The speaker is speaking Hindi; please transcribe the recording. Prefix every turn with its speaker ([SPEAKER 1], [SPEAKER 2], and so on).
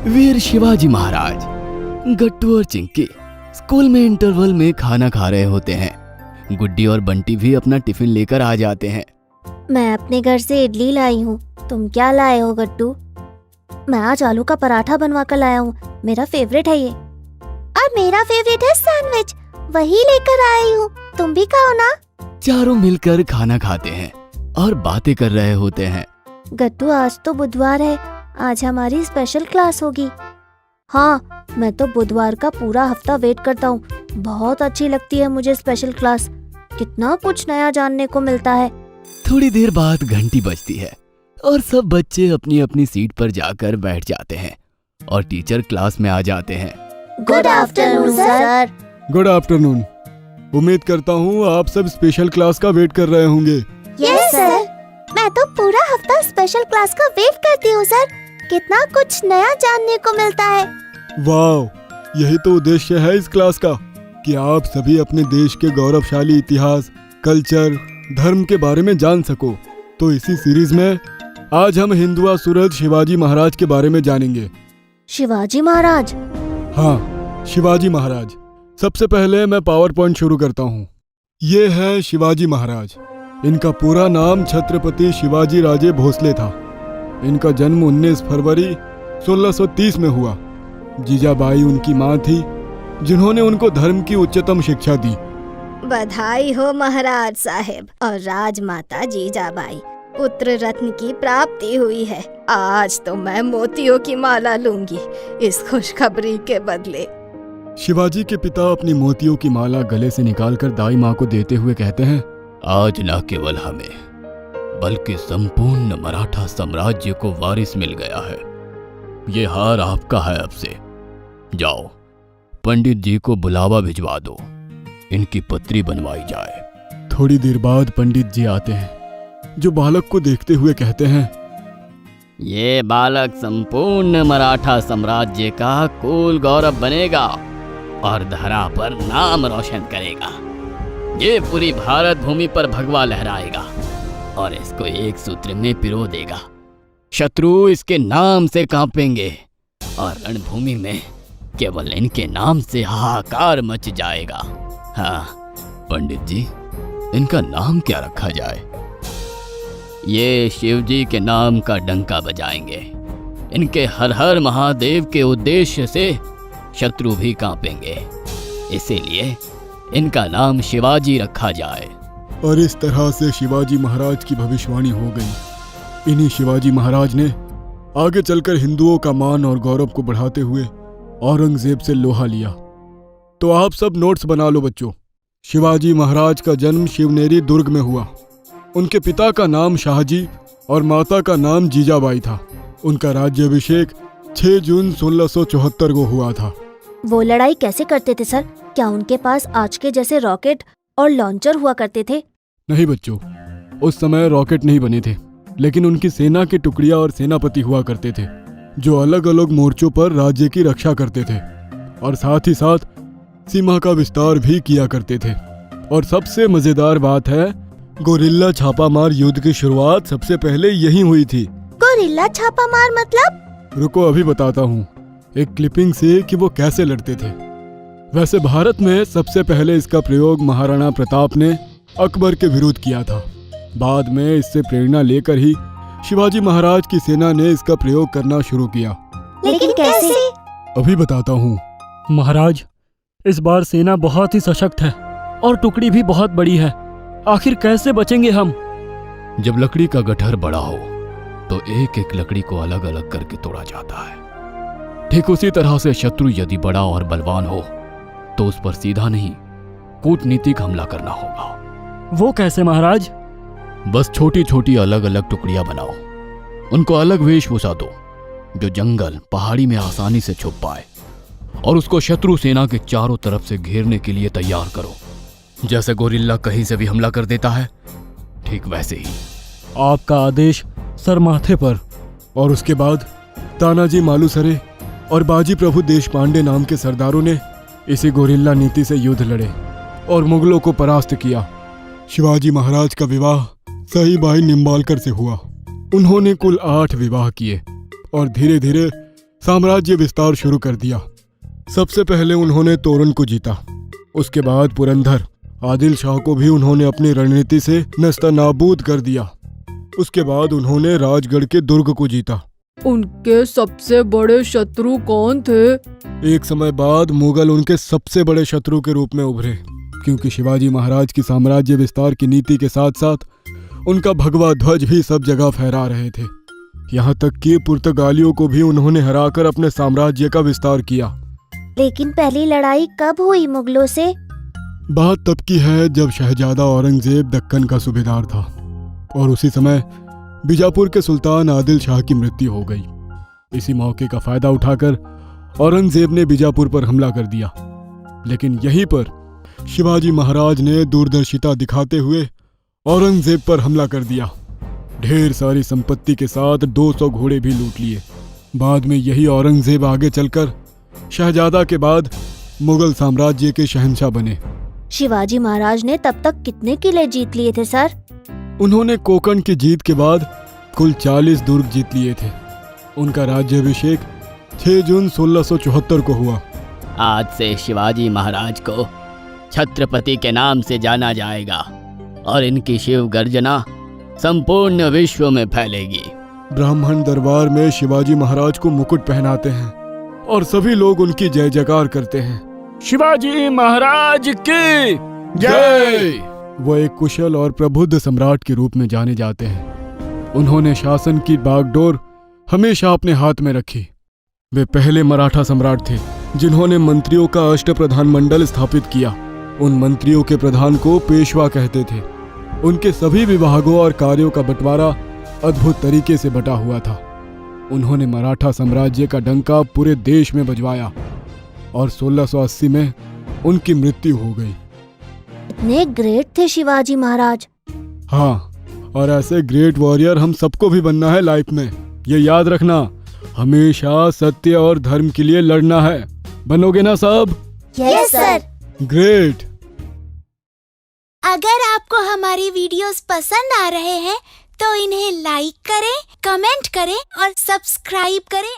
[SPEAKER 1] वीर शिवाजी महाराज। गट्टू और चिंकी स्कूल में इंटरवल में खाना खा रहे होते हैं। गुड्डी और बंटी भी अपना टिफिन लेकर आ जाते हैं।
[SPEAKER 2] मैं अपने घर से इडली लाई हूँ, तुम क्या लाए हो गट्टू? मैं आज आलू का पराठा बनवा कर लाया हूँ, मेरा फेवरेट है ये। और मेरा फेवरेट है सैंडविच, वही लेकर आई हूँ, तुम भी खाओ ना।
[SPEAKER 1] चारों मिलकर खाना खाते हैं और बातें कर रहे होते हैं।
[SPEAKER 2] गट्टू आज तो बुधवार है, आज हमारी स्पेशल क्लास होगी। हाँ, मैं तो बुधवार का पूरा हफ्ता वेट करता हूँ, बहुत अच्छी लगती है मुझे स्पेशल क्लास, कितना कुछ नया जानने को मिलता है।
[SPEAKER 1] थोड़ी देर बाद घंटी बजती है और सब बच्चे अपनी अपनी सीट पर जाकर बैठ जाते हैं और टीचर क्लास में आ जाते हैं।
[SPEAKER 2] Good afternoon sir.
[SPEAKER 3] Good afternoon. उम्मीद करता हूँ आप सब स्पेशल क्लास का वेट कर रहे होंगे।
[SPEAKER 2] यस सर, मैं तो पूरा हफ्ता स्पेशल क्लास का वेट करती हूँ सर, कितना कुछ नया जानने को मिलता है।
[SPEAKER 3] वाह, यही तो उद्देश्य है इस क्लास का कि आप सभी अपने देश के गौरवशाली इतिहास, कल्चर, धर्म के बारे में जान सको। तो इसी सीरीज में आज हम हिंदुआ सूरज शिवाजी महाराज के बारे में जानेंगे।
[SPEAKER 2] शिवाजी महाराज?
[SPEAKER 3] हाँ, शिवाजी महाराज। सबसे पहले मैं पावर पॉइंट शुरू करता हूँ। ये है शिवाजी महाराज। इनका पूरा नाम छत्रपति शिवाजी राजे भोसले था। इनका जन्म 19 फरवरी 1630 में हुआ। जीजाबाई उनकी माँ थी, जिन्होंने उनको धर्म की उच्चतम शिक्षा दी।
[SPEAKER 2] बधाई हो महाराज साहेब और राजमाता जीजाबाई, पुत्र रत्न की प्राप्ति हुई है। आज तो मैं मोतियों की माला लूंगी इस खुशखबरी के बदले।
[SPEAKER 3] शिवाजी के पिता अपनी मोतियों की माला गले से निकालकर दाई माँ को देते हुए कहते हैं,
[SPEAKER 1] आज न केवल हमें बल्कि संपूर्ण मराठा साम्राज्य को वारिस मिल गया है। ये हार आपका है। अब से जाओ, पंडित जी को बुलावा भिजवा दो, इनकी पत्री बनवाई जाए।
[SPEAKER 3] थोड़ी देर बाद पंडित जी आते हैं, जो बालक को देखते हुए कहते हैं,
[SPEAKER 1] ये बालक संपूर्ण मराठा साम्राज्य का कुल गौरव बनेगा और धरा पर नाम रोशन करेगा। ये पूरी भारत भूमि पर भगवा लहराएगा और इसको एक सूत्र में पिरो देगा। शत्रु इसके नाम से कांपेंगे और रणभूमि में केवल इनके नाम से हाहाकार मच जाएगा। हाँ पंडित जी, इनका नाम क्या रखा जाए? ये शिवजी के नाम का डंका बजाएंगे। इनके हर हर महादेव के उद्देश्य से शत्रु भी कांपेंगे, इसीलिए इनका नाम शिवाजी रखा जाए।
[SPEAKER 3] और इस तरह से शिवाजी महाराज की भविष्यवाणी हो गई। इन्हीं शिवाजी महाराज ने आगे चलकर हिंदुओं का मान और गौरव को बढ़ाते हुए औरंगजेब से लोहा लिया। तो आप सब नोट्स बना लो बच्चों। शिवाजी महाराज का जन्म शिवनेरी दुर्ग में हुआ। उनके पिता का नाम शाहजी और माता का नाम जीजाबाई था। उनका राज्याभिषेक 6 जून 1674 को हुआ था।
[SPEAKER 2] वो लड़ाई कैसे करते थे सर? क्या उनके पास आज के जैसे रॉकेट और लॉन्चर हुआ करते थे?
[SPEAKER 3] नहीं बच्चों, उस समय रॉकेट नहीं बने थे, लेकिन उनकी सेना की टुकड़ियां और सेनापति हुआ करते थे, जो अलग अलग मोर्चों पर राज्य की रक्षा करते थे और साथ ही साथ सीमा का विस्तार भी किया करते थे। और सबसे मजेदार बात है, गोरिल्ला छापामार युद्ध की शुरुआत सबसे पहले यही हुई थी।
[SPEAKER 2] गोरिल्ला छापामार मतलब?
[SPEAKER 3] रुको, अभी बताता हूँ एक क्लिपिंग से कि वो कैसे लड़ते थे। वैसे भारत में सबसे पहले इसका प्रयोग महाराणा प्रताप ने अकबर के विरुद्ध किया था। बाद में इससे प्रेरणा लेकर ही शिवाजी महाराज की सेना ने इसका प्रयोग करना शुरू किया।
[SPEAKER 2] लेकिन कैसे?
[SPEAKER 3] अभी बताता हूँ।
[SPEAKER 4] महाराज, इस बार सेना बहुत ही सशक्त है और टुकड़ी भी बहुत बड़ी है, आखिर कैसे बचेंगे हम?
[SPEAKER 1] जब लकड़ी का गट्ठर बड़ा हो तो एक एक लकड़ी को अलग अलग करके तोड़ा जाता है। ठीक उसी तरह से शत्रु यदि बड़ा और बलवान हो तो उस पर सीधा नहीं, कूटनीतिक हमला करना होगा।
[SPEAKER 4] वो कैसे महाराज?
[SPEAKER 1] बस छोटी छोटी अलग अलग टुकड़ियां बनाओ, उनको अलग वेशभूषा दो जो जंगल पहाड़ी में आसानी से छुप पाए, और उसको शत्रु सेना के चारों तरफ से घेरने के लिए तैयार करो। जैसे गोरिल्ला कहीं से भी हमला कर देता है, ठीक वैसे ही।
[SPEAKER 4] आपका आदेश सर माथे पर।
[SPEAKER 3] और उसके बाद तानाजी मालुसरे और बाजी प्रभु देशपांडे नाम के सरदारों ने इसी गोरिल्ला नीति से युद्ध लड़े और मुगलों को परास्त किया। शिवाजी महाराज का विवाह सईबाई निम्बालकर से हुआ। उन्होंने कुल 8 विवाह किए और धीरे धीरे साम्राज्य विस्तार शुरू कर दिया। सबसे पहले उन्होंने तोरन को जीता, उसके बाद पुरंदर, आदिल शाह को भी उन्होंने अपनी रणनीति से नस्तनाबूद कर दिया। उसके बाद उन्होंने राजगढ़ के दुर्ग को जीता।
[SPEAKER 5] उनके सबसे बड़े शत्रु कौन थे?
[SPEAKER 3] एक समय बाद मुगल उनके सबसे बड़े शत्रु के रूप में उभरे, क्योंकि शिवाजी महाराज की साम्राज्य विस्तार की नीति के साथ साथ उनका भगवा ध्वज भी सब जगह फहरा रहे थे। यहाँ तक कि पुर्तगालियों को भी उन्होंने हराकर अपने साम्राज्य का विस्तार किया।
[SPEAKER 2] लेकिन पहली लड़ाई कब हुई मुगलों से?
[SPEAKER 3] बात तब की है जब शहजादा औरंगजेब दक्कन का सूबेदार था और उसी समय बीजापुर के सुल्तान आदिल शाह की मृत्यु हो गई। इसी मौके का फायदा उठाकर औरंगजेब ने बीजापुर पर हमला कर दिया। लेकिन यहीं पर शिवाजी महाराज ने दूरदर्शिता दिखाते हुए औरंगजेब पर हमला कर दिया। ढेर सारी संपत्ति के साथ 200 घोड़े भी लूट लिए। बाद में यही औरंगजेब आगे चलकर शहजादा के बाद मुगल साम्राज्य के शहंशाह बने।
[SPEAKER 2] शिवाजी महाराज ने तब तक कितने किले जीत लिए थे सर?
[SPEAKER 3] उन्होंने कोकण की जीत के बाद कुल 40 दुर्ग जीत लिए थे। उनका राज्याभिषेक 6 जून 1674 को हुआ।
[SPEAKER 1] आज से शिवाजी महाराज को छत्रपति के नाम से जाना जाएगा और इनकी शिव गर्जना संपूर्ण विश्व में फैलेगी।
[SPEAKER 3] ब्राह्मण दरबार में शिवाजी महाराज को मुकुट पहनाते हैं और सभी लोग उनकी जय जयकार करते हैं।
[SPEAKER 4] शिवाजी महाराज की
[SPEAKER 3] जय। वो एक कुशल और प्रबुद्ध सम्राट के रूप में जाने जाते हैं। उन्होंने शासन की बागडोर हमेशा अपने हाथ में रखी। वे पहले मराठा सम्राट थे जिन्होंने मंत्रियों का अष्टप्रधान मंडल स्थापित किया। उन मंत्रियों के प्रधान को पेशवा कहते थे। उनके सभी विभागों और कार्यों का बंटवारा अद्भुत तरीके से बटा हुआ था। उन्होंने मराठा साम्राज्य का डंका पूरे देश में बजवाया और 1680 में उनकी मृत्यु हो गई।
[SPEAKER 2] इतने ग्रेट थे शिवाजी महाराज।
[SPEAKER 3] हाँ, और ऐसे ग्रेट वॉरियर हम सबको भी बनना है लाइफ में। ये याद रखना, हमेशा सत्य और धर्म के लिए लड़ना है। बनोगे ना सब?
[SPEAKER 2] Yes sir.
[SPEAKER 3] ग्रेट।
[SPEAKER 6] अगर आपको हमारी वीडियोस पसंद आ रहे हैं तो इन्हें लाइक करें, कमेंट करें और सब्सक्राइब करें।